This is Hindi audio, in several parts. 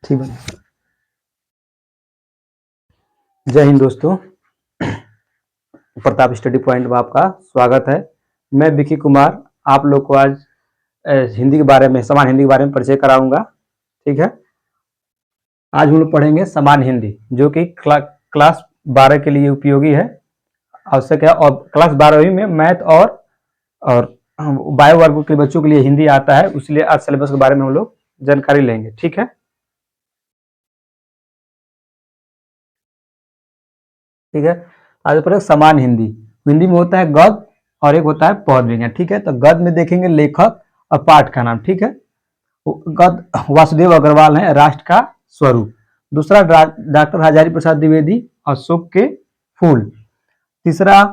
ठीक है। जय हिंद दोस्तों, प्रताप स्टडी पॉइंट में आपका स्वागत है। मैं विकी कुमार आप लोग को आज हिंदी के बारे में, समान हिंदी के बारे में परिचय कराऊंगा। ठीक है, आज हम लोग पढ़ेंगे समान हिंदी, जो कि क्लास 12 के लिए उपयोगी है, आवश्यक है। और क्लास 12वीं में मैथ और बायो वर्ग के बच्चों के लिए हिंदी आता है, इसलिए आज सिलेबस के बारे में हम लोग जानकारी लेंगे। ठीक है, ठीक है। आज पर समान हिंदी, हिंदी में होता है गद्य और एक होता है पद विज्ञान। ठीक है, तो गद्य में देखेंगे लेखक और पाठ का नाम। ठीक है, गद्य वासुदेव अग्रवाल है, राष्ट्र का स्वरूप। दूसरा डॉक्टर हजारी प्रसाद द्विवेदी, अशोक के फूल। तीसरा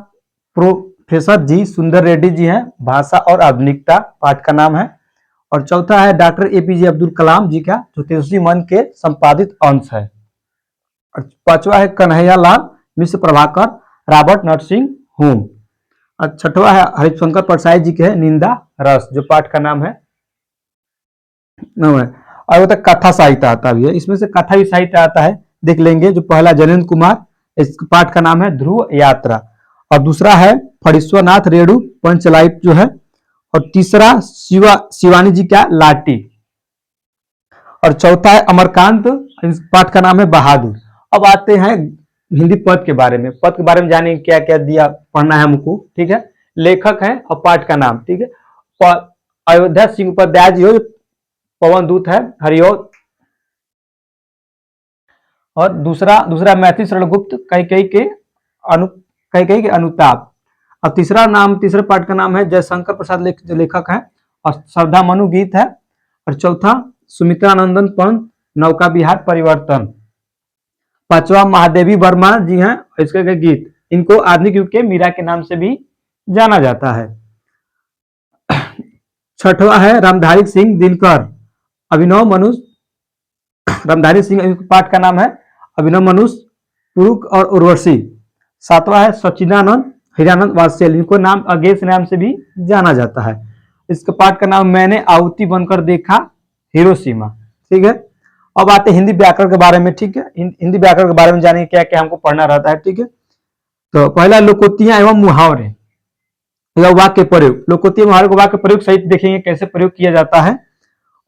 प्रोफेसर जी सुंदर रेड्डी जी हैं, भाषा और आधुनिकता पाठ का नाम है। और चौथा है डॉक्टर एपीजे अब्दुल कलाम जी का, जो तेजस्वी मन के संपादित अंश है। और पांचवा है कन्हैया लाल मिश्र प्रभाकर रॉबर्ट नरसिंह होम। और छठवा है हरिशंकर परसाई जी के है निंदा रस, जो पाठ का नाम है। और वो तक कथा साहित्य आता भी है, इसमें से कथा भी साहित्य आता है, देख लेंगे। जो पहला जनेन्द्र कुमार, इस पाठ का नाम है ध्रुव यात्रा। और दूसरा है फणीश्वरनाथ रेणु पंचलाइट जो है। और तीसरा शिवानी जी का लाटी। और चौथा है अमरकांत, इस पाठ का नाम है बहादुर। अब आते हैं हिंदी पद के बारे में। पद के बारे में जाने क्या क्या दिया पढ़ना है हमको। ठीक है, लेखक है और पाठ का नाम। ठीक है, अयोध्या सिंह उपाध्याय जी हो, पवन दूत है, हरिओ। और दूसरा मैथिली शरण गुप्त, कैकेयी के अनुताप। और तीसरे पाठ का नाम है जयशंकर प्रसाद जो लेखक है, और श्रद्धा मनु गीत है। और चौथा सुमित्रानंदन पंत, नौका विहार परिवर्तन। पांचवा महादेवी वर्मा जी हैं, इसके गीत। इनको आधुनिक युग के मीरा के नाम से भी जाना जाता है। छठवा है रामधारी सिंह दिनकर, अभिनव मनुष्य। रामधारी सिंह पाठ का नाम है अभिनव मनुष्य, पुरुष और उर्वशी। सातवां है सच्चिदानंद हिरानंद वात्सल्य, इनको नाम अगेश नाम से भी जाना जाता है। इसके पाठ का नाम मैंने आहुति बनकर देखा हिरोशिमा। ठीक है, अब आते हैं हिंदी व्याकरण के बारे में। ठीक है, हिंदी व्याकरण के बारे में जानेंगे क्या क्या हमको पढ़ना रहता है। ठीक है, तो पहला लोकोक्तियां एवं मुहावरे या वाक्य प्रयोग। लोकोक्ति मुहावरे को वाक्य प्रयोग सहित देखेंगे कैसे प्रयोग किया जाता है।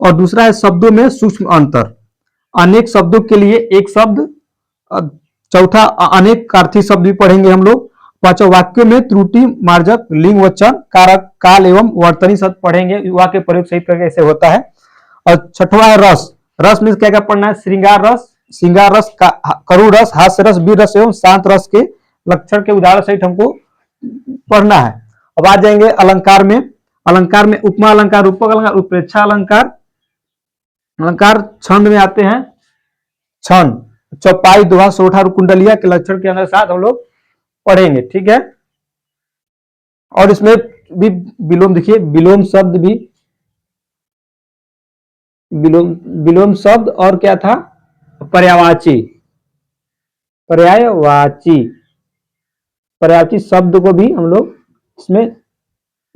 और दूसरा है शब्दों में सूक्ष्म अंतर, अनेक शब्दों के लिए एक शब्द। चौथा अनेक अर्थी शब्द भी पढ़ेंगे हम लोग। पांचवा वाक्यों में त्रुटि मार्जक लिंग वचन कारक काल एवं वर्तनी शब्द पढ़ेंगे, वाक्य प्रयोग सहित कैसे होता है। और छठवा है रस। रस में क्या क्या पढ़ना है, श्रृंगार रस, करुण रस, हास्य रस, वीर रस एवं शांत रस के लक्षण के उदाहरण सहित हमको पढ़ना है। अब आ जाएंगे अलंकार में। अलंकार में उपमा अलंकार, रूपक अलंकार, उत्प्रेक्षा अलंकार। अलंकार छंद में आते हैं, छंद चौपाई दोहा सोठा और कुंडलिया के लक्षण के अंदर साथ हम लोग पढ़ेंगे। ठीक है, और इसमें भी विलोम, देखिए विलोम शब्द भी, विलोम शब्द और क्या था, पर्यायवाची शब्द को भी हम लोग इसमें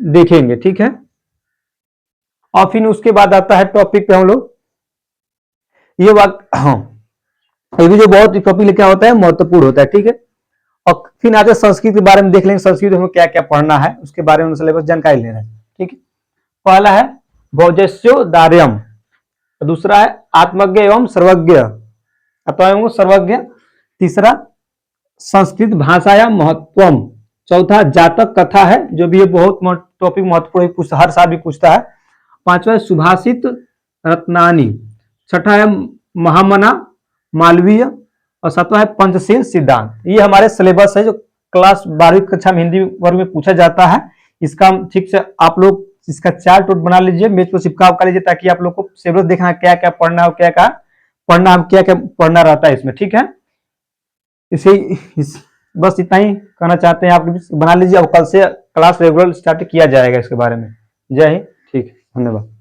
देखेंगे। ठीक है, और फिर उसके बाद आता है टॉपिक पे हम लोग ये भी जो बहुत टॉपिक क्या होता है, महत्वपूर्ण होता है। ठीक है, और फिर आगे संस्कृत के बारे में देख लेंगे, संस्कृत में क्या क्या पढ़ना है उसके बारे में सिलेबस जानकारी ले रहे हैं। ठीक है, पहला है भोजस्योदार्यम, दूसरा है आत्मज्ञ एवं सर्वज्ञ। तीसरा संस्कृत भाषाया महत्वम। चौथा जातक कथा है, जो भी ये बहुत टॉपिक महत्वपूर्ण हर साल भी पूछता है। पांचवा है सुभाषित रत्नानी। छठा है महामना मालवीय। और सातवां है पंचशील सिद्धांत। ये हमारे सिलेबस है जो क्लास 12वीं कक्षा में हिंदी वर्ग में पूछा जाता है। इसका ठीक से आप लोग इसका चार्ट बना लीजिए, मेज पर चिपका लीजिए, ताकि आप लोग को सिलेबस देखना क्या क्या पढ़ना है, क्या क्या पढ़ना रहता है इसमें। ठीक है, बस इतना ही कहना चाहते हैं, आप बना लीजिए। और कल से क्लास रेगुलर स्टार्ट किया जाएगा इसके बारे में। जय हिंद, ठीक है, धन्यवाद।